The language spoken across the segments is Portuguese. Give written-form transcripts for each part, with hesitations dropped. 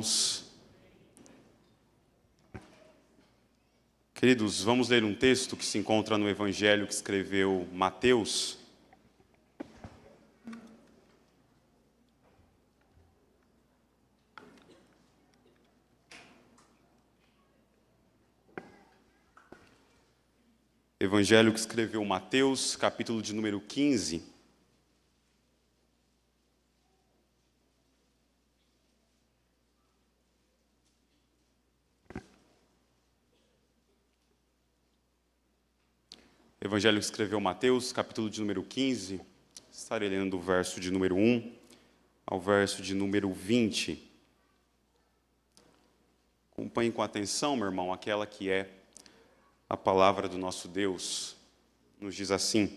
irmãos. Queridos, vamos ler um texto que se encontra no Evangelho que escreveu Mateus. Evangelho que escreveu Mateus, capítulo de número 15. Evangelho que escreveu Mateus, capítulo de número 15. Estarei lendo do verso de número 1 ao verso de número 20. Acompanhe com atenção, meu irmão, aquela que é a palavra do nosso Deus. Nos diz assim: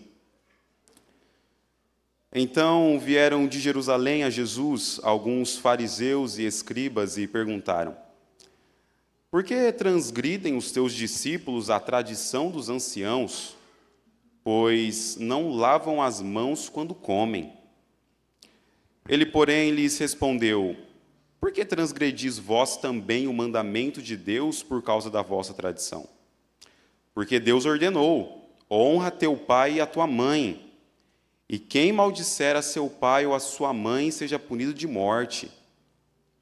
Então vieram de Jerusalém a Jesus alguns fariseus e escribas e perguntaram: Por que transgridem os teus discípulos a tradição dos anciãos, pois não lavam as mãos quando comem? Ele, porém, lhes respondeu: Por que transgredis vós também o mandamento de Deus por causa da vossa tradição? Porque Deus ordenou: honra teu pai e a tua mãe, e quem maldisser a seu pai ou a sua mãe seja punido de morte.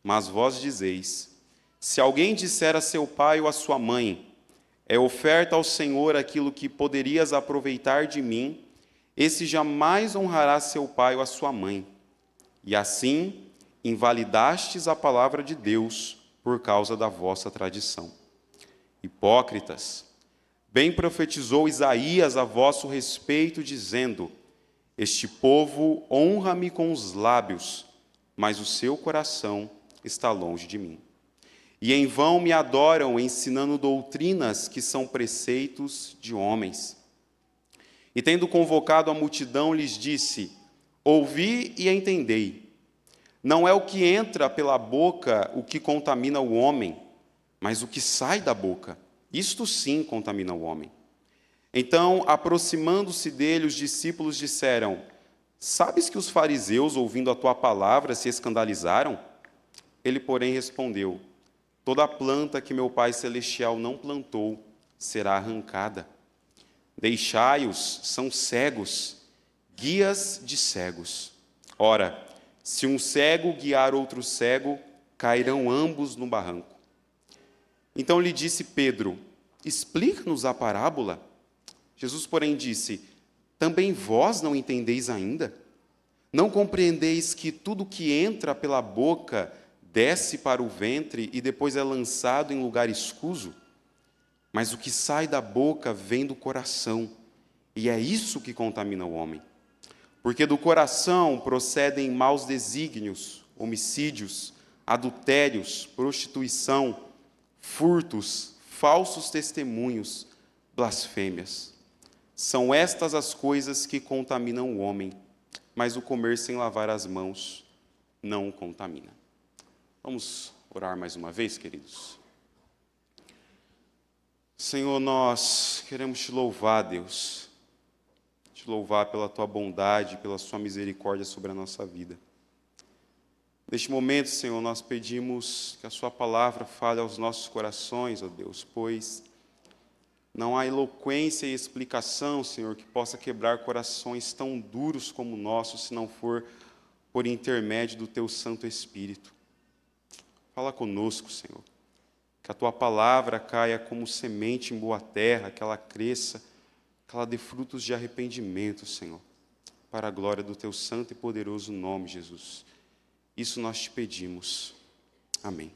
Mas vós dizeis: se alguém disser a seu pai ou a sua mãe, é oferta ao Senhor aquilo que poderias aproveitar de mim, esse jamais honrará seu pai ou a sua mãe. E assim invalidastes a palavra de Deus por causa da vossa tradição. Hipócritas, bem profetizou Isaías a vosso respeito, dizendo: Este povo honra-me com os lábios, mas o seu coração está longe de mim. E em vão me adoram, ensinando doutrinas que são preceitos de homens. E tendo convocado a multidão, lhes disse: Ouvi e entendei. Não é o que entra pela boca o que contamina o homem, mas o que sai da boca. Isto sim contamina o homem. Então, aproximando-se dele, os discípulos disseram: Sabes que os fariseus, ouvindo a tua palavra, se escandalizaram? Ele, porém, respondeu: Toda planta que meu Pai Celestial não plantou será arrancada. Deixai-os, são cegos, guias de cegos. Ora, se um cego guiar outro cego, cairão ambos no barranco. Então lhe disse Pedro: Explica-nos a parábola. Jesus, porém, disse: Também vós não entendeis ainda? Não compreendeis que tudo que entra pela boca desce para o ventre e depois é lançado em lugar escuso? Mas o que sai da boca vem do coração, e é isso que contamina o homem. Porque do coração procedem maus desígnios, homicídios, adultérios, prostituição, furtos, falsos testemunhos, blasfêmias. São estas as coisas que contaminam o homem, mas o comer sem lavar as mãos não o contamina. Vamos orar mais uma vez, queridos? Senhor, nós queremos te louvar, Deus. Te louvar pela tua bondade, pela sua misericórdia sobre a nossa vida. Neste momento, Senhor, nós pedimos que a sua palavra fale aos nossos corações, ó Deus, pois não há eloquência e explicação, Senhor, que possa quebrar corações tão duros como o nosso, se não for por intermédio do teu Santo Espírito. Fala conosco, Senhor, que a tua palavra caia como semente em boa terra, que ela cresça, que ela dê frutos de arrependimento, Senhor, para a glória do teu santo e poderoso nome, Jesus. Isso nós te pedimos. Amém.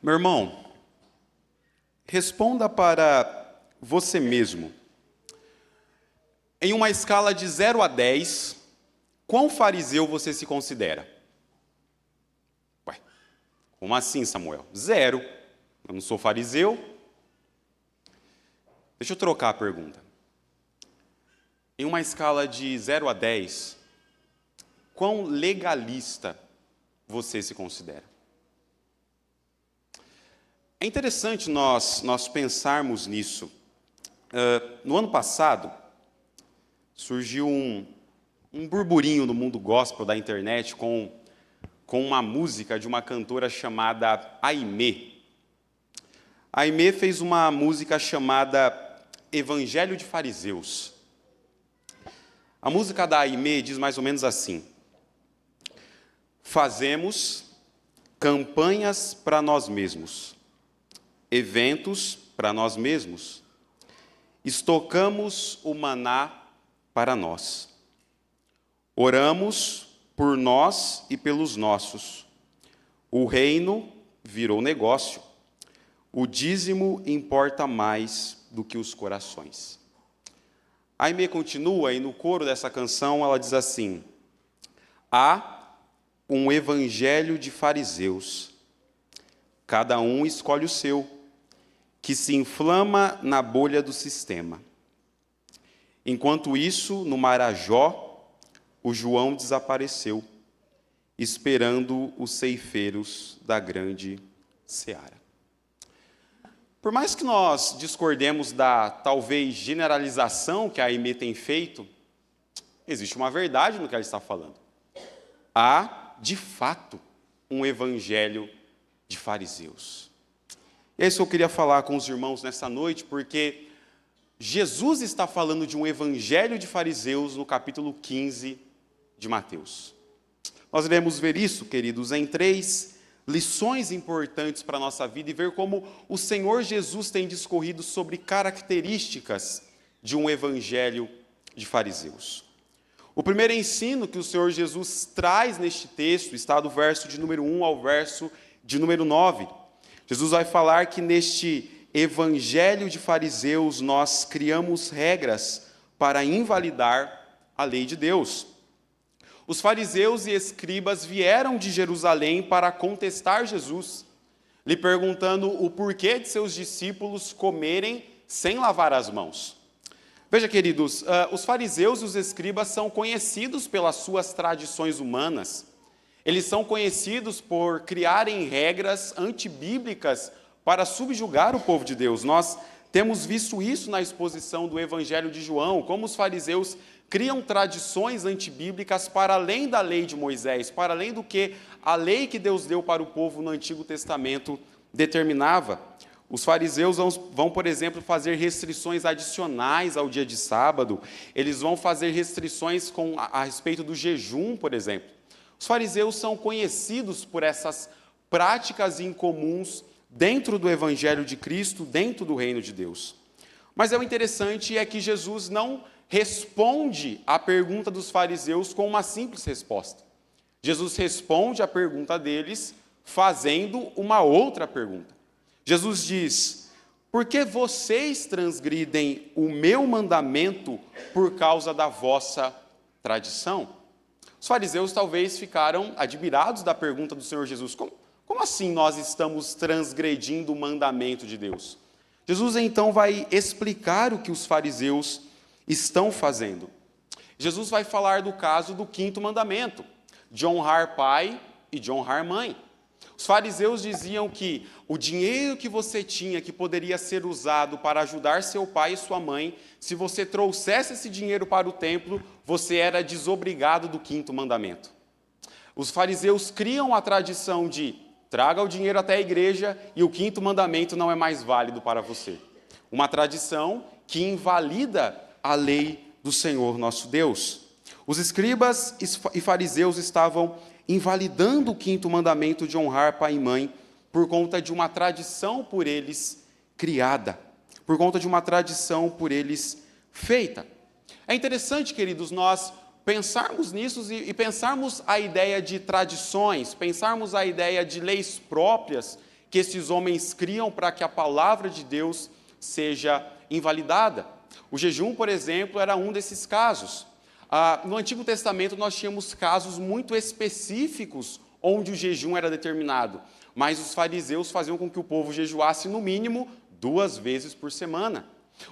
Meu irmão, responda para você mesmo. Em uma escala de 0 a 10, quão fariseu você se considera? Ué, como assim, Samuel? 0. Eu não sou fariseu. Deixa eu trocar a pergunta. Em uma escala de 0 a 10, quão legalista você se considera? É interessante nós pensarmos nisso. No ano passado, surgiu um burburinho no mundo gospel da internet com uma música de uma cantora chamada Aimee. Aimee fez uma música chamada Evangelho de Fariseus. A música da Aimee diz mais ou menos assim: fazemos campanhas para nós mesmos, eventos para nós mesmos, estocamos o maná para nós, oramos por nós e pelos nossos, o reino virou negócio, o dízimo importa mais do que os corações. A Aimee continua, e no coro dessa canção ela diz assim: há um evangelho de fariseus, cada um escolhe o seu, que se inflama na bolha do sistema. Enquanto isso, no Marajó, o João desapareceu, esperando os ceifeiros da grande seara. Por mais que nós discordemos da, talvez, generalização que a Aimee tem feito, existe uma verdade no que ela está falando. Há, de fato, um evangelho de fariseus. E é isso que eu queria falar com os irmãos nessa noite, porque Jesus está falando de um evangelho de fariseus no capítulo 15 de Mateus. Nós iremos ver isso, queridos, em 3 lições importantes para a nossa vida e ver como o Senhor Jesus tem discorrido sobre características de um evangelho de fariseus. O primeiro ensino que o Senhor Jesus traz neste texto está do verso de número 1 ao verso de número 9. Jesus vai falar que neste evangelho de fariseus nós criamos regras para invalidar a lei de Deus. Os fariseus e escribas vieram de Jerusalém para contestar Jesus, lhe perguntando o porquê de seus discípulos comerem sem lavar as mãos. Veja, queridos, os fariseus e os escribas são conhecidos pelas suas tradições humanas. Eles são conhecidos por criarem regras antibíblicas para subjugar o povo de Deus. Nós temos visto isso na exposição do Evangelho de João, como os fariseus criam tradições antibíblicas para além da lei de Moisés, para além do que a lei que Deus deu para o povo no Antigo Testamento determinava. Os fariseus vão, por exemplo, fazer restrições adicionais ao dia de sábado, eles vão fazer restrições a respeito do jejum, por exemplo. Os fariseus são conhecidos por essas práticas incomuns dentro do Evangelho de Cristo, dentro do reino de Deus. Mas o interessante é que Jesus não responde à pergunta dos fariseus com uma simples resposta. Jesus responde à pergunta deles fazendo uma outra pergunta. Jesus diz: por que vocês transgridem o meu mandamento por causa da vossa tradição? Os fariseus talvez ficaram admirados da pergunta do Senhor Jesus. Como assim nós estamos transgredindo o mandamento de Deus? Jesus então vai explicar o que os fariseus estão fazendo. Jesus vai falar do caso do 5º mandamento, de honrar pai e de honrar mãe. Os fariseus diziam que o dinheiro que você tinha, que poderia ser usado para ajudar seu pai e sua mãe, se você trouxesse esse dinheiro para o templo, você era desobrigado do 5º mandamento. Os fariseus criam a tradição de traga o dinheiro até a igreja e o 5º mandamento não é mais válido para você. Uma tradição que invalida a lei do Senhor nosso Deus. Os escribas e fariseus estavam invalidando o 5º mandamento de honrar pai e mãe por conta de uma tradição por eles criada, por conta de uma tradição por eles feita. É interessante, queridos, nós pensarmos nisso e pensarmos a ideia de tradições, pensarmos a ideia de leis próprias que esses homens criam para que a palavra de Deus seja invalidada. O jejum, por exemplo, era um desses casos. No Antigo Testamento nós tínhamos casos muito específicos onde o jejum era determinado, mas os fariseus faziam com que o povo jejuasse no mínimo 2 vezes por semana.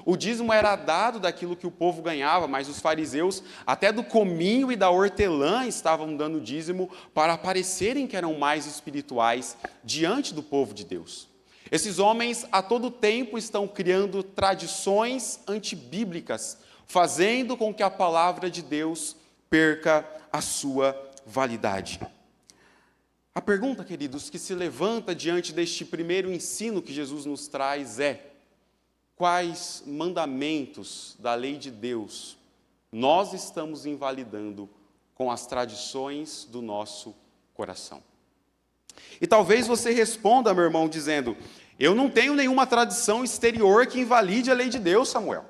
O dízimo era dado daquilo que o povo ganhava, mas os fariseus, até do cominho e da hortelã, estavam dando dízimo para parecerem que eram mais espirituais diante do povo de Deus. Esses homens, a todo tempo, estão criando tradições antibíblicas, fazendo com que a palavra de Deus perca a sua validade. A pergunta, queridos, que se levanta diante deste primeiro ensino que Jesus nos traz é: quais mandamentos da lei de Deus nós estamos invalidando com as tradições do nosso coração? E talvez você responda, meu irmão, dizendo: eu não tenho nenhuma tradição exterior que invalide a lei de Deus, Samuel.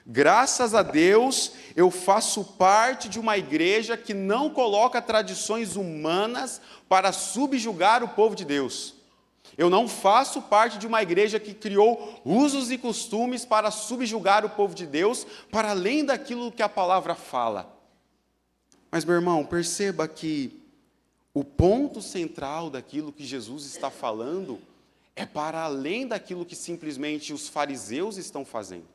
Graças a Deus, eu faço parte de uma igreja que não coloca tradições humanas para subjugar o povo de Deus. Eu não faço parte de uma igreja que criou usos e costumes para subjugar o povo de Deus, para além daquilo que a palavra fala. Mas, meu irmão, perceba que o ponto central daquilo que Jesus está falando é para além daquilo que simplesmente os fariseus estão fazendo.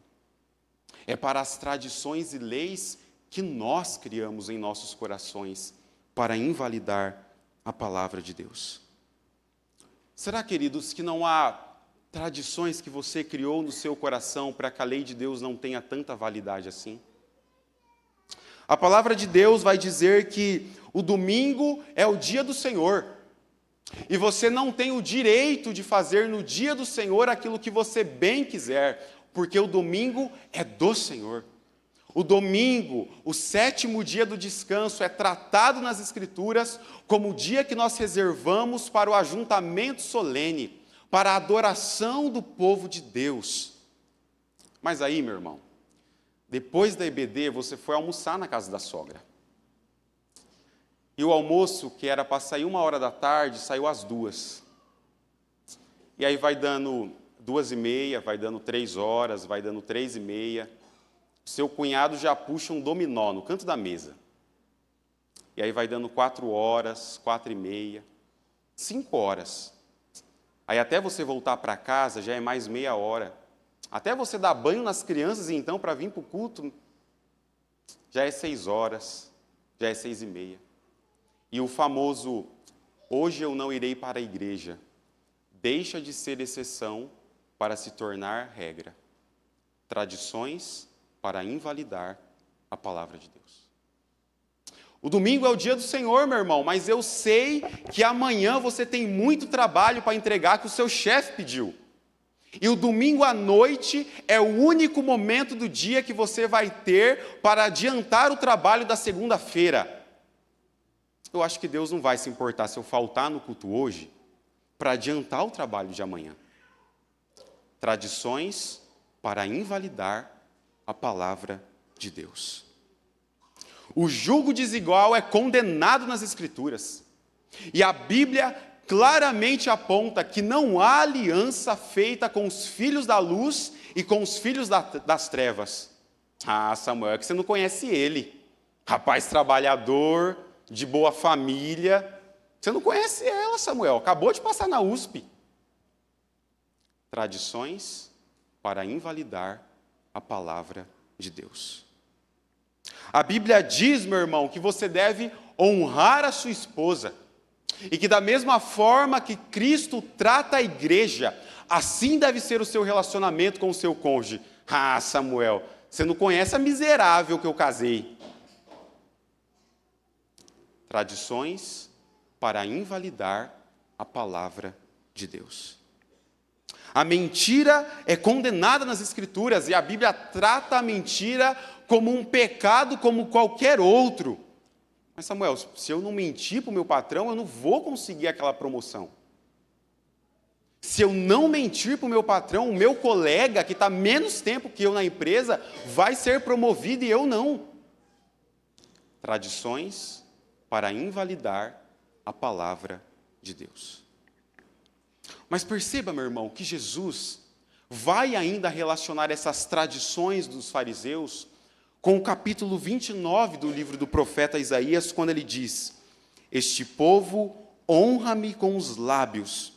É para as tradições e leis que nós criamos em nossos corações para invalidar a palavra de Deus. Será, queridos, que não há tradições que você criou no seu coração para que a lei de Deus não tenha tanta validade assim? A palavra de Deus vai dizer que o domingo é o dia do Senhor. E você não tem o direito de fazer no dia do Senhor aquilo que você bem quiser, porque o domingo é do Senhor. O domingo, o 7º dia do descanso, é tratado nas Escrituras como o dia que nós reservamos para o ajuntamento solene, para a adoração do povo de Deus. Mas aí, meu irmão, depois da EBD, você foi almoçar na casa da sogra. E o almoço, que era para sair 13h, saiu às 2h. E aí vai dando 2h30, vai dando 3 horas, vai dando 3h30. Seu cunhado já puxa um dominó no canto da mesa. E aí vai dando 4 horas, 4h30, 5 horas. Aí até você voltar para casa já é mais meia hora. Até você dar banho nas crianças, então, para vir para o culto, já é 6 horas, já é 6h30. E o famoso, hoje eu não irei para a igreja, deixa de ser exceção para se tornar regra. Tradições para invalidar a palavra de Deus. O domingo é o dia do Senhor, meu irmão, mas eu sei que amanhã você tem muito trabalho para entregar que o seu chefe pediu. E o domingo à noite é o único momento do dia que você vai ter para adiantar o trabalho da segunda-feira. Eu acho que Deus não vai se importar se eu faltar no culto hoje para adiantar o trabalho de amanhã. Tradições para invalidar a palavra de Deus. O jugo desigual é condenado nas Escrituras. E a Bíblia claramente aponta que não há aliança feita com os filhos da luz e com os filhos das trevas. Ah, Samuel, é que você não conhece ele. Rapaz trabalhador, de boa família. Você não conhece ela, Samuel. Acabou de passar na USP. Tradições para invalidar a palavra de Deus. A Bíblia diz, meu irmão, que você deve honrar a sua esposa. E que da mesma forma que Cristo trata a igreja, assim deve ser o seu relacionamento com o seu cônjuge. Ah, Samuel, você não conhece a miserável que eu casei. Tradições para invalidar a palavra de Deus. A mentira é condenada nas Escrituras e a Bíblia trata a mentira como um pecado como qualquer outro. Mas, Samuel, se eu não mentir para o meu patrão, eu não vou conseguir aquela promoção. Se eu não mentir para o meu patrão, o meu colega, que está menos tempo que eu na empresa, vai ser promovido e eu não. Tradições para invalidar a palavra de Deus. Mas perceba, meu irmão, que Jesus vai ainda relacionar essas tradições dos fariseus com o capítulo 29 do livro do profeta Isaías, quando ele diz: este povo honra-me com os lábios,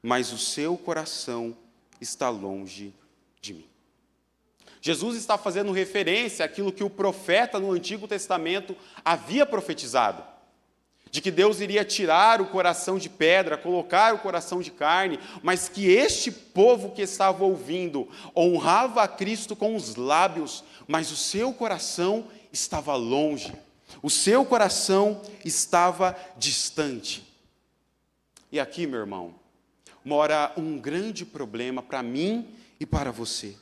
mas o seu coração está longe de mim. Jesus está fazendo referência àquilo que o profeta no Antigo Testamento havia profetizado, de que Deus iria tirar o coração de pedra, colocar o coração de carne, mas que este povo que estava ouvindo honrava a Cristo com os lábios, mas o seu coração estava longe. O seu coração estava distante. E aqui, meu irmão, mora um grande problema para mim e para você.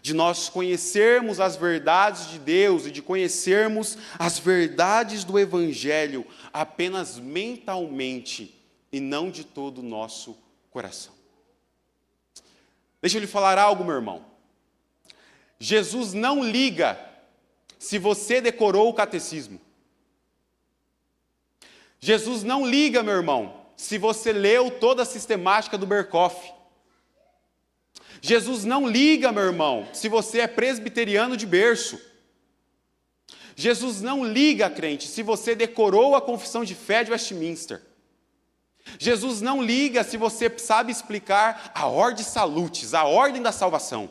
De nós conhecermos as verdades de Deus e de conhecermos as verdades do Evangelho apenas mentalmente e não de todo o nosso coração. Deixa eu lhe falar algo, meu irmão. Jesus não liga se você decorou o catecismo. Jesus não liga, meu irmão, se você leu toda a sistemática do Berkoff. Jesus não liga, meu irmão, se você é presbiteriano de berço. Jesus não liga, crente, se você decorou a confissão de fé de Westminster. Jesus não liga se você sabe explicar a ordem salutis, a ordem da salvação.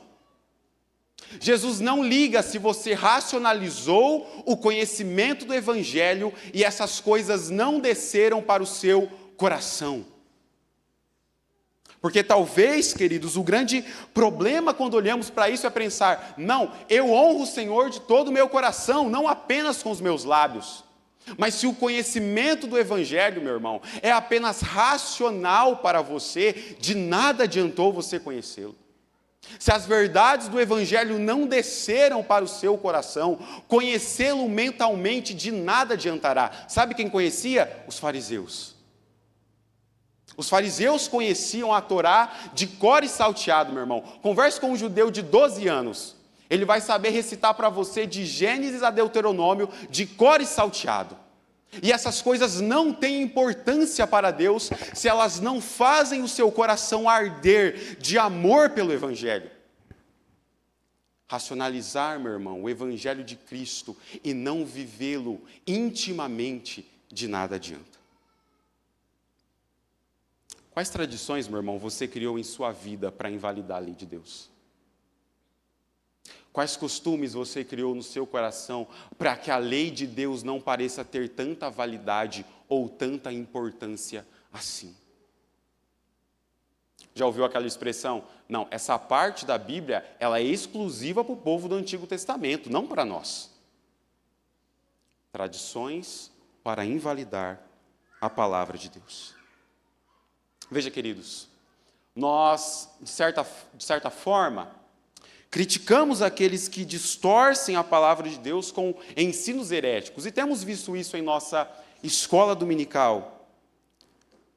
Jesus não liga se você racionalizou o conhecimento do Evangelho e essas coisas não desceram para o seu coração. Porque talvez, queridos, o grande problema quando olhamos para isso é pensar, não, eu honro o Senhor de todo o meu coração, não apenas com os meus lábios. Mas se o conhecimento do Evangelho, meu irmão, é apenas racional para você, de nada adiantou você conhecê-lo. Se as verdades do Evangelho não desceram para o seu coração, conhecê-lo mentalmente de nada adiantará. Sabe quem conhecia? Os fariseus. Os fariseus conheciam a Torá de cor e salteado, meu irmão. Converse com um judeu de 12 anos. Ele vai saber recitar para você de Gênesis a Deuteronômio de cor e salteado. E essas coisas não têm importância para Deus se elas não fazem o seu coração arder de amor pelo Evangelho. Racionalizar, meu irmão, o Evangelho de Cristo e não vivê-lo intimamente de nada adianta. Quais tradições, meu irmão, você criou em sua vida para invalidar a lei de Deus? Quais costumes você criou no seu coração para que a lei de Deus não pareça ter tanta validade ou tanta importância assim? Já ouviu aquela expressão? Não, essa parte da Bíblia, ela é exclusiva para o povo do Antigo Testamento, não para nós. Tradições para invalidar a palavra de Deus. Veja, queridos, nós, de certa forma, criticamos aqueles que distorcem a palavra de Deus com ensinos heréticos, e temos visto isso em nossa escola dominical,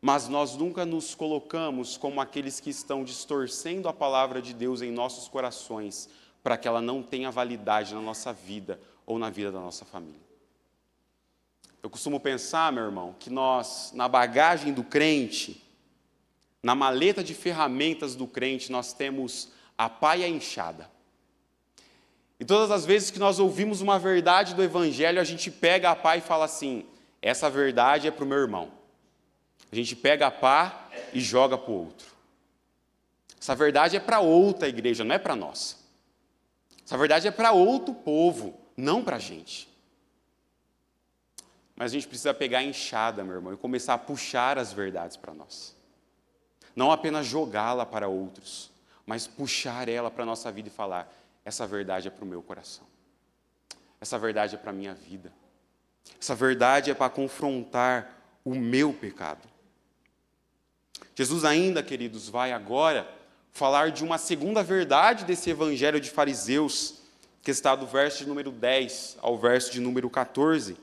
mas nós nunca nos colocamos como aqueles que estão distorcendo a palavra de Deus em nossos corações, para que ela não tenha validade na nossa vida ou na vida da nossa família. Eu costumo pensar, meu irmão, que nós, na bagagem do crente, na maleta de ferramentas do crente, nós temos a pá e a enxada. E todas as vezes que nós ouvimos uma verdade do Evangelho, a gente pega a pá e fala assim, essa verdade é para o meu irmão. A gente pega a pá e joga para o outro. Essa verdade é para outra igreja, não é para nós. Essa verdade é para outro povo, não para a gente. Mas a gente precisa pegar a enxada, meu irmão, e começar a puxar as verdades para nós. Não apenas jogá-la para outros, mas puxar ela para a nossa vida e falar, essa verdade é para o meu coração. Essa verdade é para a minha vida. Essa verdade é para confrontar o meu pecado. Jesus ainda, queridos, vai agora falar de uma segunda verdade desse evangelho de fariseus, que está do verso de número 10 ao verso de número 14.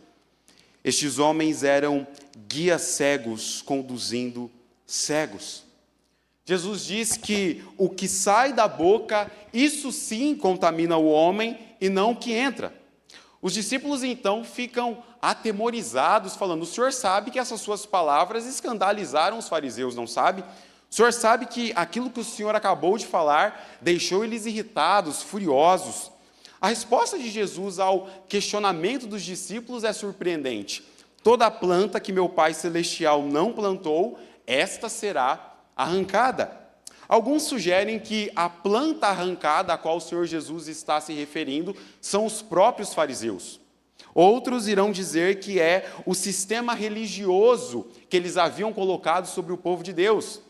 Estes homens eram guias cegos conduzindo cegos. Jesus diz que o que sai da boca, isso sim contamina o homem e não o que entra. Os discípulos então ficam atemorizados, falando, o senhor sabe que essas suas palavras escandalizaram os fariseus, não sabe? O senhor sabe que aquilo que o senhor acabou de falar deixou eles irritados, furiosos. A resposta de Jesus ao questionamento dos discípulos é surpreendente. Toda planta que meu Pai Celestial não plantou, esta será arrancada. Alguns sugerem que a planta arrancada a qual o Senhor Jesus está se referindo são os próprios fariseus. Outros irão dizer que é o sistema religioso que eles haviam colocado sobre o povo de Deus.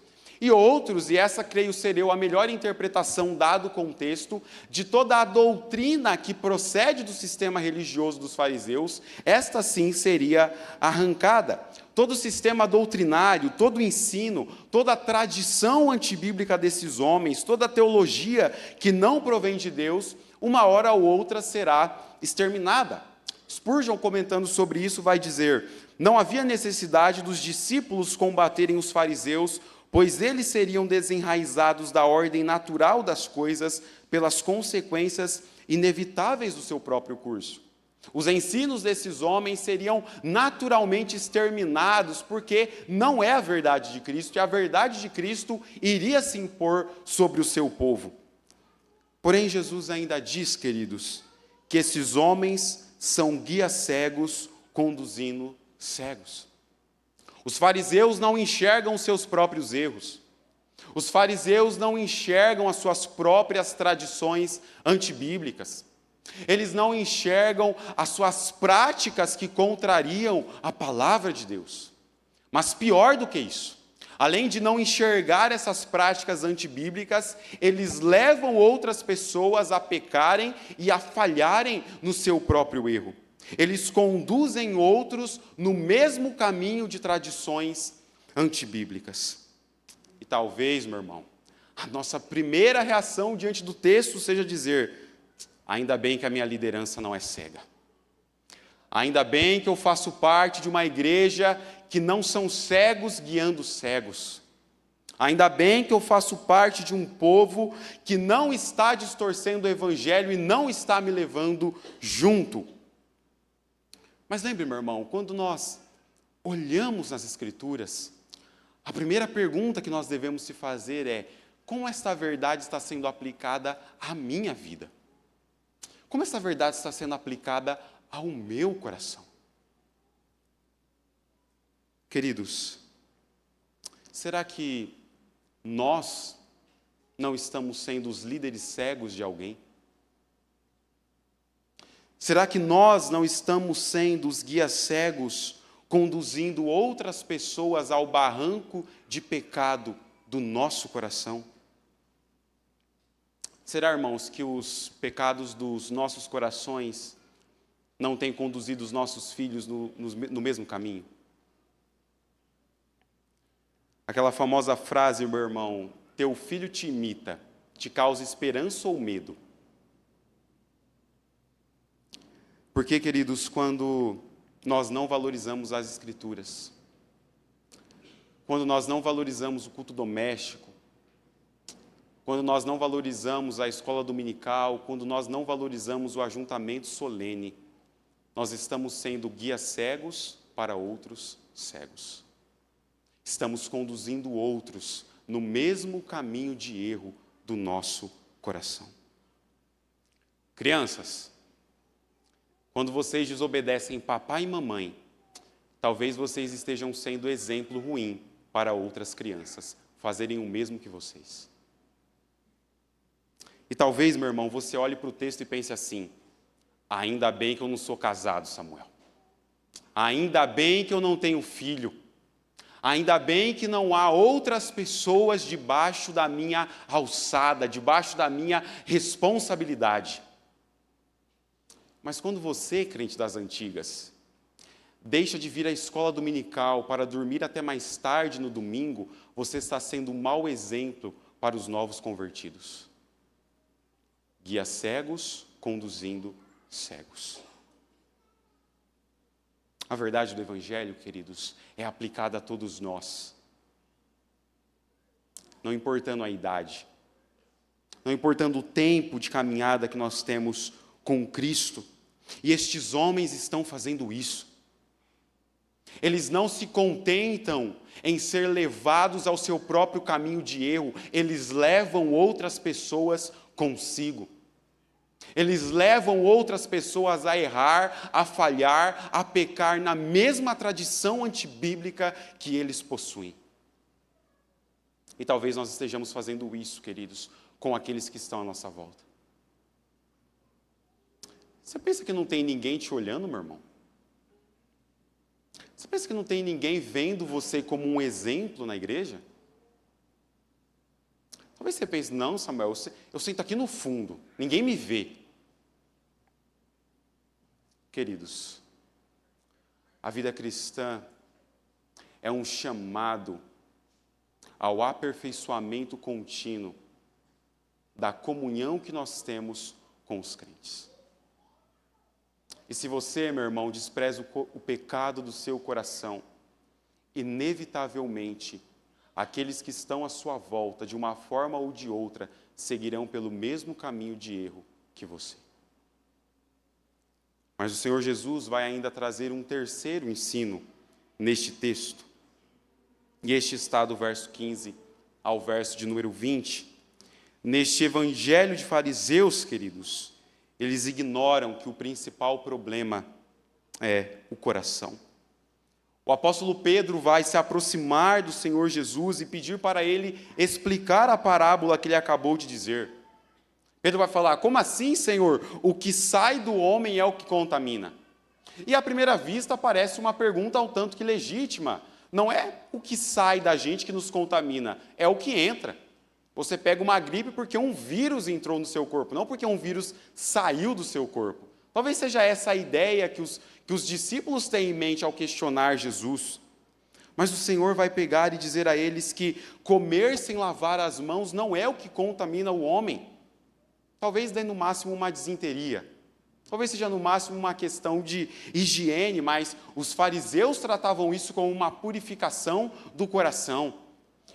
E outros, e essa creio ser eu a melhor interpretação dado o contexto, de toda a doutrina que procede do sistema religioso dos fariseus, esta sim seria arrancada. Todo o sistema doutrinário, todo o ensino, toda a tradição antibíblica desses homens, toda a teologia que não provém de Deus, uma hora ou outra será exterminada. Spurgeon, comentando sobre isso, vai dizer: não havia necessidade dos discípulos combaterem os fariseus, pois eles seriam desenraizados da ordem natural das coisas pelas consequências inevitáveis do seu próprio curso. Os ensinos desses homens seriam naturalmente exterminados, porque não é a verdade de Cristo, e a verdade de Cristo iria se impor sobre o seu povo. Porém, Jesus ainda diz, queridos, que esses homens são guias cegos conduzindo cegos. Os fariseus não enxergam os seus próprios erros. Os fariseus não enxergam as suas próprias tradições antibíblicas. Eles não enxergam as suas práticas que contrariam a palavra de Deus. Mas pior do que isso, além de não enxergar essas práticas antibíblicas, eles levam outras pessoas a pecarem e a falharem no seu próprio erro. Eles conduzem outros no mesmo caminho de tradições antibíblicas. E talvez, meu irmão, a nossa primeira reação diante do texto seja dizer: ainda bem que a minha liderança não é cega. Ainda bem que eu faço parte de uma igreja que não são cegos guiando cegos. Ainda bem que eu faço parte de um povo que não está distorcendo o evangelho e não está me levando junto. Mas lembre, meu irmão, quando nós olhamos nas Escrituras, a primeira pergunta que nós devemos se fazer é: como esta verdade está sendo aplicada à minha vida? Como essa verdade está sendo aplicada ao meu coração? Queridos, será que nós não estamos sendo os líderes cegos de alguém? Será que nós não estamos sendo os guias cegos, conduzindo outras pessoas ao barranco de pecado do nosso coração? Será, irmãos, que os pecados dos nossos corações não têm conduzido os nossos filhos no mesmo caminho? Aquela famosa frase, meu irmão: teu filho te imita, te causa esperança ou medo? Porque, queridos, quando nós não valorizamos as Escrituras, quando nós não valorizamos o culto doméstico, quando nós não valorizamos a escola dominical, quando nós não valorizamos o ajuntamento solene, nós estamos sendo guias cegos para outros cegos. Estamos conduzindo outros no mesmo caminho de erro do nosso coração. Crianças, quando vocês desobedecem papai e mamãe, talvez vocês estejam sendo exemplo ruim para outras crianças fazerem o mesmo que vocês. E talvez, meu irmão, você olhe para o texto e pense assim: ainda bem que eu não sou casado, Samuel. Ainda bem que eu não tenho filho. Ainda bem que não há outras pessoas debaixo da minha alçada, debaixo da minha responsabilidade. Mas quando você, crente das antigas, deixa de vir à escola dominical para dormir até mais tarde no domingo, você está sendo um mau exemplo para os novos convertidos. Guias cegos conduzindo cegos. A verdade do Evangelho, queridos, é aplicada a todos nós. Não importando a idade, não importando o tempo de caminhada que nós temos com Cristo. E estes homens estão fazendo isso. Eles não se contentam em ser levados ao seu próprio caminho de erro, eles levam outras pessoas consigo. Eles levam outras pessoas a errar, a falhar, a pecar na mesma tradição antibíblica que eles possuem. E talvez nós estejamos fazendo isso, queridos, com aqueles que estão à nossa volta. Você pensa que não tem ninguém te olhando, meu irmão? Você pensa que não tem ninguém vendo você como um exemplo na igreja? Talvez você pense, não, Samuel, eu sento aqui no fundo, ninguém me vê. Queridos, a vida cristã é um chamado ao aperfeiçoamento contínuo da comunhão que nós temos com os crentes. E se você, meu irmão, despreza o pecado do seu coração, inevitavelmente, aqueles que estão à sua volta, de uma forma ou de outra, seguirão pelo mesmo caminho de erro que você. Mas o Senhor Jesus vai ainda trazer um terceiro ensino neste texto. E este está do verso 15 ao verso de número 20. Neste evangelho de fariseus, queridos, eles ignoram que o principal problema é o coração. O apóstolo Pedro vai se aproximar do Senhor Jesus e pedir para ele explicar a parábola que ele acabou de dizer. Pedro vai falar, como assim, Senhor? O que sai do homem é o que contamina. E à primeira vista parece uma pergunta um tanto que legítima. Não é o que sai da gente que nos contamina, é o que entra. Você pega uma gripe porque um vírus entrou no seu corpo, não porque um vírus saiu do seu corpo. Talvez seja essa a ideia que os discípulos têm em mente ao questionar Jesus. Mas o Senhor vai pegar e dizer a eles que comer sem lavar as mãos não é o que contamina o homem. Talvez dê no máximo uma disenteria. Talvez seja no máximo uma questão de higiene, mas os fariseus tratavam isso como uma purificação do coração.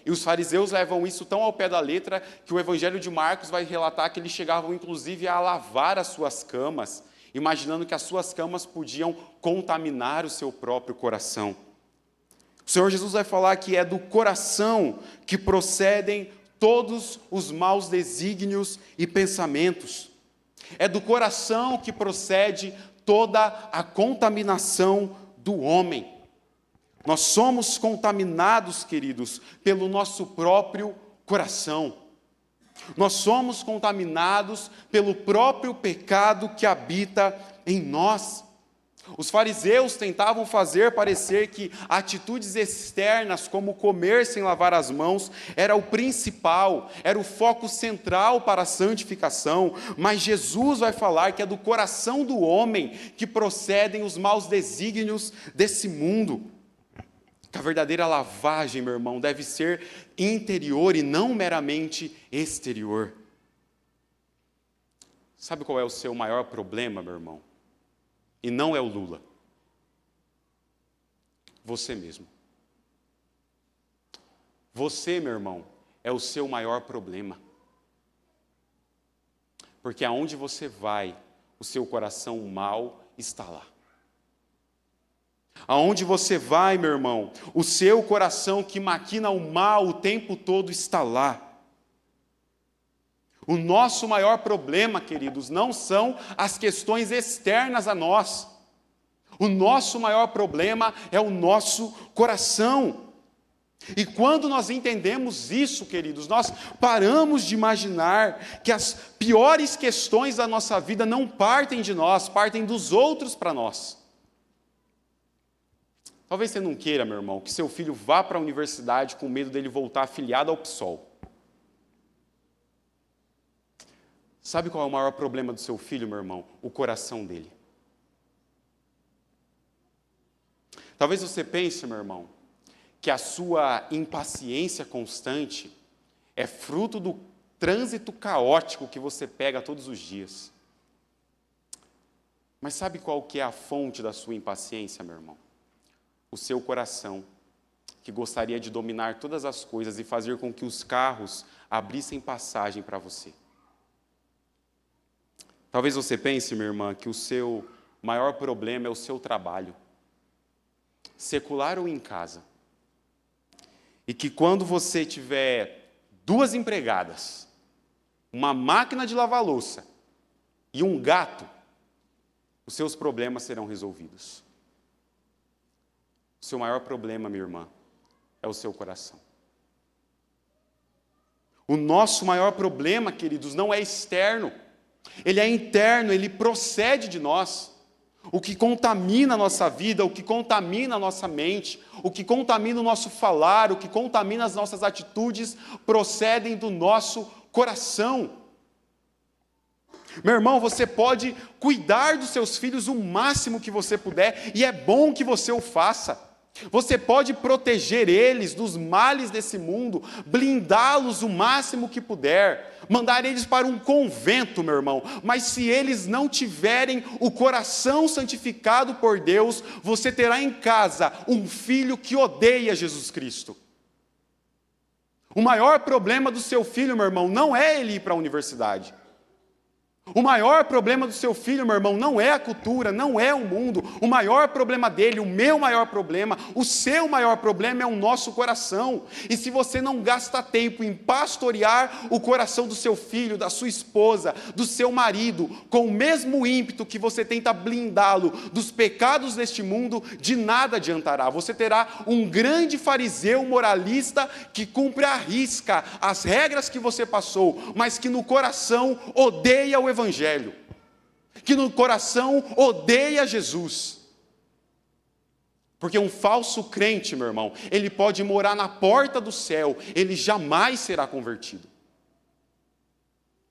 E os fariseus levam isso tão ao pé da letra que o Evangelho de Marcos vai relatar que eles chegavam inclusive a lavar as suas camas, imaginando que as suas camas podiam contaminar o seu próprio coração. O Senhor Jesus vai falar que é do coração que procedem todos os maus desígnios e pensamentos. É do coração que procede toda a contaminação do homem. Nós somos contaminados, queridos, pelo nosso próprio coração. Nós somos contaminados pelo próprio pecado que habita em nós. Os fariseus tentavam fazer parecer que atitudes externas, como comer sem lavar as mãos, era o principal, era o foco central para a santificação, mas Jesus vai falar que é do coração do homem que procedem os maus desígnios desse mundo. Que a verdadeira lavagem, meu irmão, deve ser interior e não meramente exterior. Sabe qual é o seu maior problema, meu irmão? E não é o Lula. Você mesmo. Você, meu irmão, é o seu maior problema. Porque aonde você vai, o seu coração mau está lá. Aonde você vai, meu irmão, o seu coração que maquina o mal o tempo todo está lá. O nosso maior problema, queridos, não são as questões externas a nós. O nosso maior problema é o nosso coração. E quando nós entendemos isso, queridos, nós paramos de imaginar que as piores questões da nossa vida não partem de nós, partem dos outros para nós. Talvez você não queira, meu irmão, que seu filho vá para a universidade com medo dele voltar afiliado ao PSOL. Sabe qual é o maior problema do seu filho, meu irmão? O coração dele. Talvez você pense, meu irmão, que a sua impaciência constante é fruto do trânsito caótico que você pega todos os dias. Mas sabe qual que é a fonte da sua impaciência, meu irmão? O seu coração, que gostaria de dominar todas as coisas e fazer com que os carros abrissem passagem para você. Talvez você pense, minha irmã, que o seu maior problema é o seu trabalho, secular ou em casa. E que quando você tiver 2 empregadas, uma máquina de lavar louça e um gato, os seus problemas serão resolvidos. O seu maior problema, minha irmã, é o seu coração. O nosso maior problema, queridos, não é externo. Ele é interno, ele procede de nós. O que contamina a nossa vida, o que contamina a nossa mente, o que contamina o nosso falar, o que contamina as nossas atitudes, procedem do nosso coração. Meu irmão, você pode cuidar dos seus filhos o máximo que você puder, e é bom que você o faça. Você pode proteger eles dos males desse mundo, blindá-los o máximo que puder, mandar eles para um convento, meu irmão, mas se eles não tiverem o coração santificado por Deus, você terá em casa um filho que odeia Jesus Cristo. O maior problema do seu filho, meu irmão, não é ele ir para a universidade. O maior problema do seu filho, meu irmão, não é a cultura, não é o mundo. O maior problema dele, o meu maior problema, o seu maior problema é o nosso coração. E se você não gasta tempo em pastorear o coração do seu filho, da sua esposa, do seu marido, com o mesmo ímpeto que você tenta blindá-lo dos pecados deste mundo, de nada adiantará. Você terá um grande fariseu moralista que cumpre à risca as regras que você passou, mas que no coração odeia o Evangelho, que no coração odeia Jesus. Porque um falso crente, meu irmão, ele pode morar na porta do céu, ele jamais será convertido.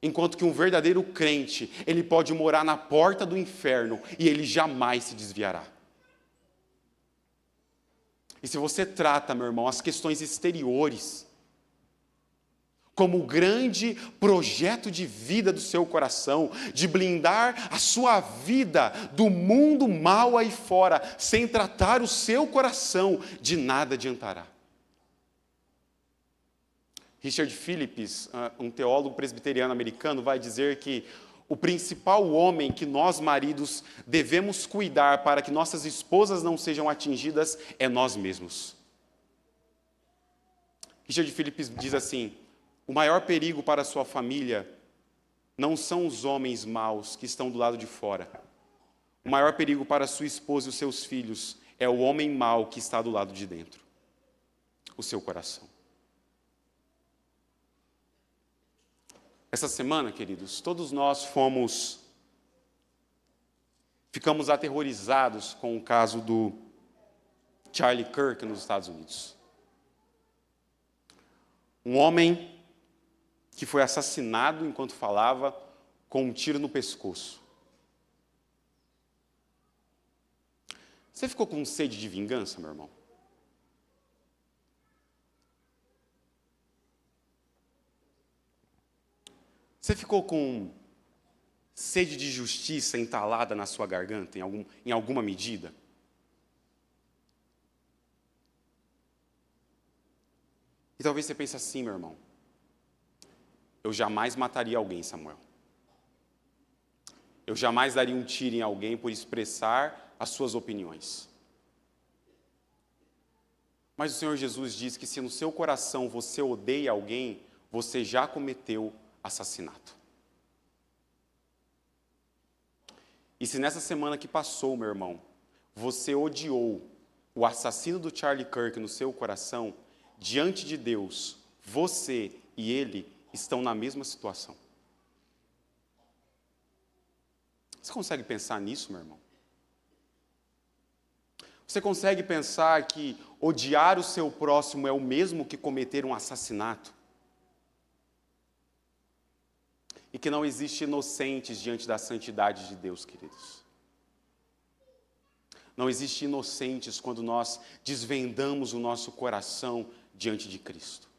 Enquanto que um verdadeiro crente, ele pode morar na porta do inferno e ele jamais se desviará. E se você trata, meu irmão, as questões exteriores como o grande projeto de vida do seu coração, de blindar a sua vida do mundo mal aí fora, sem tratar o seu coração, de nada adiantará. Richard Phillips, um teólogo presbiteriano americano, vai dizer que o principal homem que nós maridos devemos cuidar para que nossas esposas não sejam atingidas é nós mesmos. Richard Phillips diz assim: o maior perigo para a sua família não são os homens maus que estão do lado de fora. O maior perigo para a sua esposa e os seus filhos é o homem mau que está do lado de dentro, o seu coração. Essa semana, queridos, todos nós ficamos aterrorizados com o caso do Charlie Kirk nos Estados Unidos. Um homem que foi assassinado enquanto falava, com um tiro no pescoço. Você ficou com sede de vingança, meu irmão? Você ficou com sede de justiça entalada na sua garganta, em alguma medida? E talvez você pense assim, meu irmão: eu jamais mataria alguém, Samuel. Eu jamais daria um tiro em alguém por expressar as suas opiniões. Mas o Senhor Jesus diz que se no seu coração você odeia alguém, você já cometeu assassinato. E se nessa semana que passou, meu irmão, você odiou o assassino do Charlie Kirk no seu coração, diante de Deus, você e ele estão na mesma situação. Você consegue pensar nisso, meu irmão? Você consegue pensar que odiar o seu próximo é o mesmo que cometer um assassinato? E que não existe inocentes diante da santidade de Deus, queridos. Não existe inocentes quando nós desvendamos o nosso coração diante de Cristo.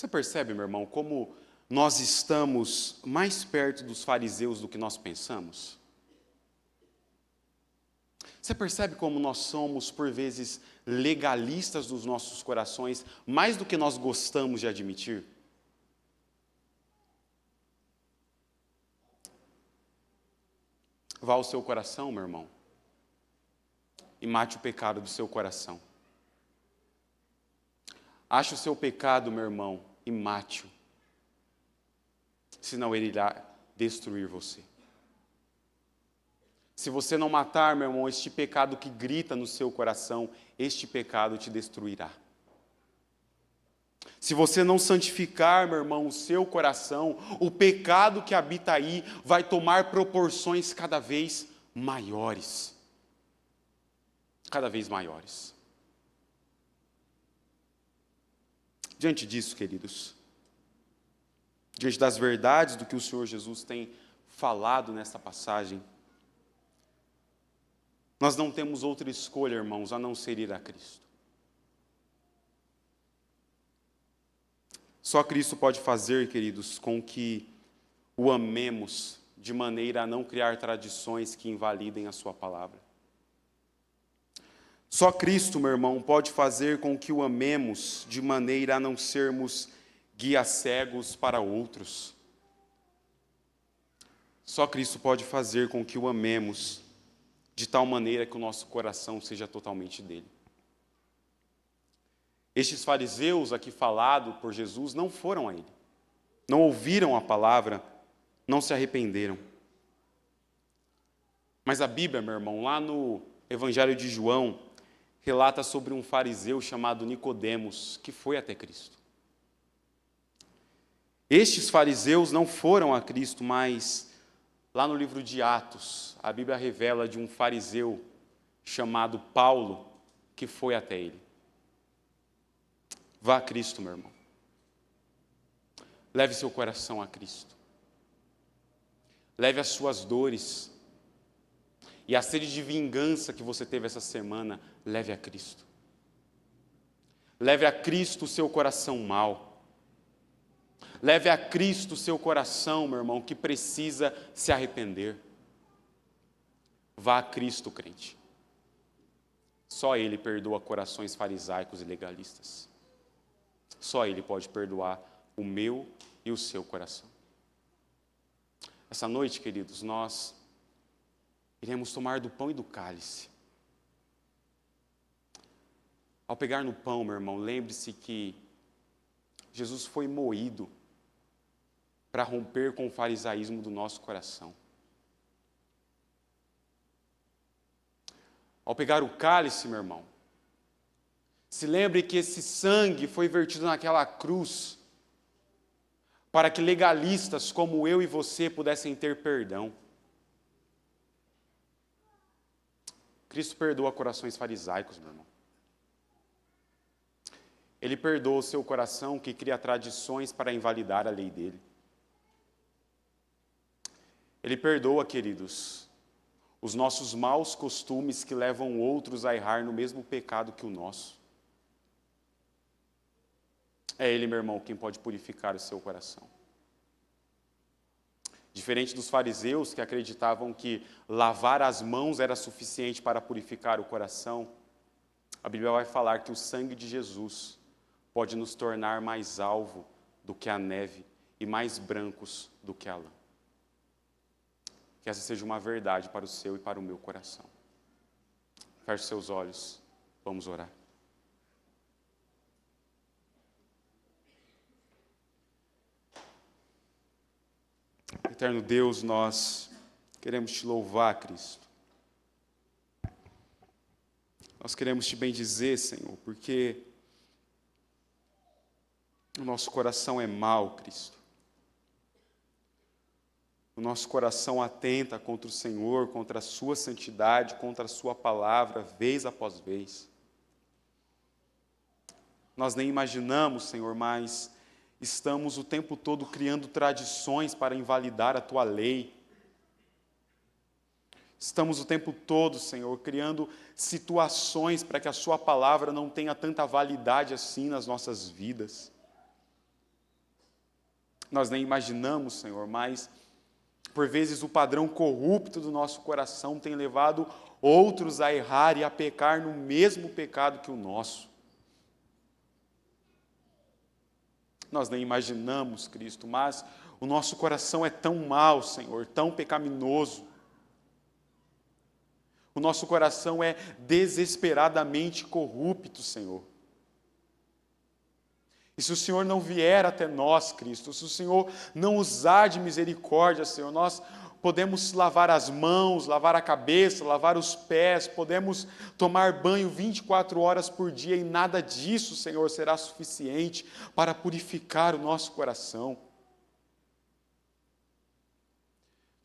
Você percebe, meu irmão, como nós estamos mais perto dos fariseus do que nós pensamos? Você percebe como nós somos, por vezes, legalistas dos nossos corações, mais do que nós gostamos de admitir? Vá ao seu coração, meu irmão, e mate o pecado do seu coração. Ache o seu pecado, meu irmão, e mate-o. Senão ele irá destruir você. Se você não matar, meu irmão, este pecado que grita no seu coração, este pecado te destruirá. Se você não santificar, meu irmão, o seu coração, o pecado que habita aí vai tomar proporções cada vez maiores. cada vez maiores. Diante disso, queridos, diante das verdades do que o Senhor Jesus tem falado nesta passagem, nós não temos outra escolha, irmãos, a não ser ir a Cristo. Só Cristo pode fazer, queridos, com que o amemos de maneira a não criar tradições que invalidem a sua palavra. Só Cristo, meu irmão, pode fazer com que o amemos de maneira a não sermos guias cegos para outros. Só Cristo pode fazer com que o amemos de tal maneira que o nosso coração seja totalmente dele. Estes fariseus aqui falados por Jesus não foram a ele, não ouviram a palavra, não se arrependeram. Mas a Bíblia, meu irmão, lá no Evangelho de João, relata sobre um fariseu chamado Nicodemos, que foi até Cristo. Estes fariseus não foram a Cristo, mas lá no livro de Atos, a Bíblia revela de um fariseu chamado Paulo, que foi até ele. Vá a Cristo, meu irmão. Leve seu coração a Cristo. Leve as suas dores. E a sede de vingança que você teve essa semana, leve a Cristo. Leve a Cristo o seu coração mau. Leve a Cristo o seu coração, meu irmão, que precisa se arrepender. Vá a Cristo, crente. Só Ele perdoa corações farisaicos e legalistas. Só Ele pode perdoar o meu e o seu coração. Essa noite, queridos, nós iremos tomar do pão e do cálice. Ao pegar no pão, meu irmão, lembre-se que Jesus foi moído para romper com o farisaísmo do nosso coração. Ao pegar o cálice, meu irmão, se lembre que esse sangue foi vertido naquela cruz para que legalistas como eu e você pudessem ter perdão. Cristo perdoa corações farisaicos, meu irmão. Ele perdoa o seu coração que cria tradições para invalidar a lei dele. Ele perdoa, queridos, os nossos maus costumes que levam outros a errar no mesmo pecado que o nosso. É Ele, meu irmão, quem pode purificar o seu coração. Diferente dos fariseus que acreditavam que lavar as mãos era suficiente para purificar o coração, a Bíblia vai falar que o sangue de Jesus pode nos tornar mais alvo do que a neve e mais brancos do que a lã. Que essa seja uma verdade para o seu e para o meu coração. Feche seus olhos, vamos orar. Eterno Deus, nós queremos te louvar, Cristo. Nós queremos te bendizer, Senhor, porque o nosso coração é mau, Cristo. O nosso coração atenta contra o Senhor, contra a sua santidade, contra a sua palavra, vez após vez. Nós nem imaginamos, Senhor, mas estamos o tempo todo criando tradições para invalidar a tua lei. Estamos o tempo todo, Senhor, criando situações para que a sua palavra não tenha tanta validade assim nas nossas vidas. Nós nem imaginamos, Senhor, mas por vezes o padrão corrupto do nosso coração tem levado outros a errar e a pecar no mesmo pecado que o nosso. Nós nem imaginamos, Cristo, mas o nosso coração é tão mau, Senhor, tão pecaminoso. O nosso coração é desesperadamente corrupto, Senhor. E se o Senhor não vier até nós, Cristo, se o Senhor não usar de misericórdia, Senhor, nós podemos lavar as mãos, lavar a cabeça, lavar os pés, podemos tomar banho 24 horas por dia e nada disso, Senhor, será suficiente para purificar o nosso coração.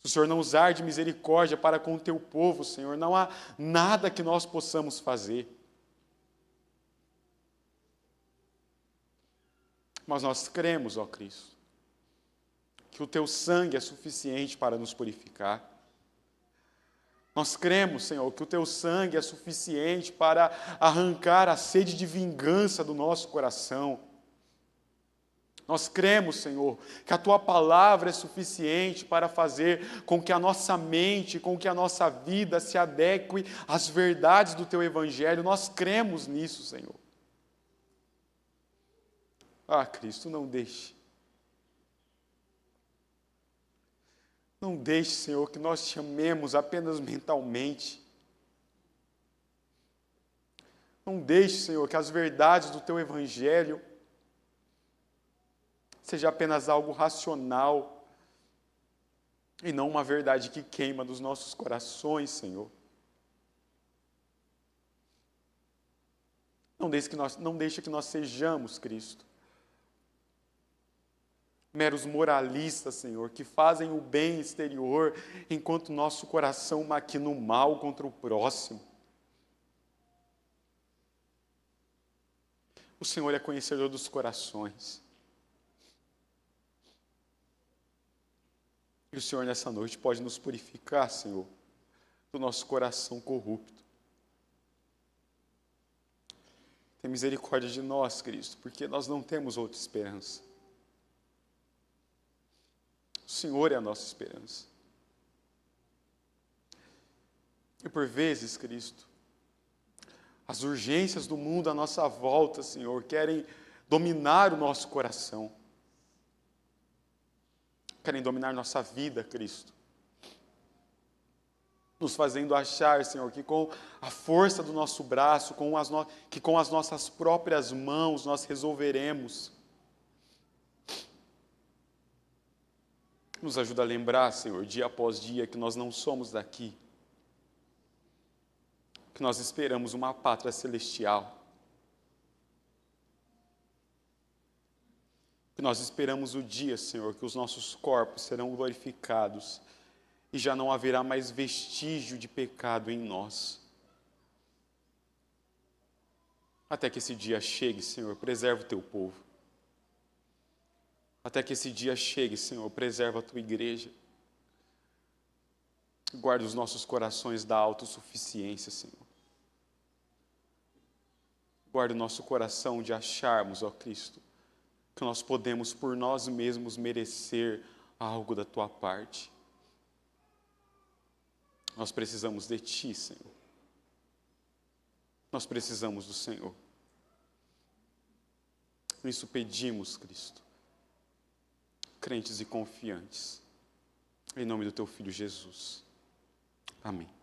Se o Senhor não usar de misericórdia para com o teu povo, Senhor, não há nada que nós possamos fazer. Mas nós cremos, ó Cristo, que o teu sangue é suficiente para nos purificar. Nós cremos, Senhor, que o teu sangue é suficiente para arrancar a sede de vingança do nosso coração. Nós cremos, Senhor, que a tua palavra é suficiente para fazer com que a nossa mente, com que a nossa vida se adeque às verdades do teu evangelho. Nós cremos nisso, Senhor. Ah, Cristo, não deixe. Não deixe, Senhor, que nós te amemos apenas mentalmente. Não deixe, Senhor, que as verdades do teu evangelho seja apenas algo racional e não uma verdade que queima nos nossos corações, Senhor. Não deixe que nós sejamos, Cristo, meros moralistas, Senhor, que fazem o bem exterior enquanto nosso coração maquina o mal contra o próximo. O Senhor é conhecedor dos corações. E o Senhor nessa noite pode nos purificar, Senhor, do nosso coração corrupto. Tem misericórdia de nós, Cristo, porque nós não temos outra esperança. O Senhor é a nossa esperança. E por vezes, Cristo, as urgências do mundo à nossa volta, Senhor, querem dominar o nosso coração. Querem dominar nossa vida, Cristo. Nos fazendo achar, Senhor, que com a força do nosso braço, que com as nossas próprias mãos nós resolveremos. Nos ajuda a lembrar, Senhor, dia após dia, que nós não somos daqui. Que nós esperamos uma pátria celestial. Que nós esperamos o dia, Senhor, que os nossos corpos serão glorificados e já não haverá mais vestígio de pecado em nós. Até que esse dia chegue, Senhor, preserva o teu povo. Até que esse dia chegue, Senhor, preserva a tua igreja. Guarda os nossos corações da autossuficiência, Senhor. Guarda o nosso coração de acharmos, ó Cristo, que nós podemos por nós mesmos merecer algo da tua parte. Nós precisamos de ti, Senhor. Nós precisamos do Senhor. Por isso pedimos, Cristo, crentes e confiantes, em nome do teu Filho Jesus. Amém.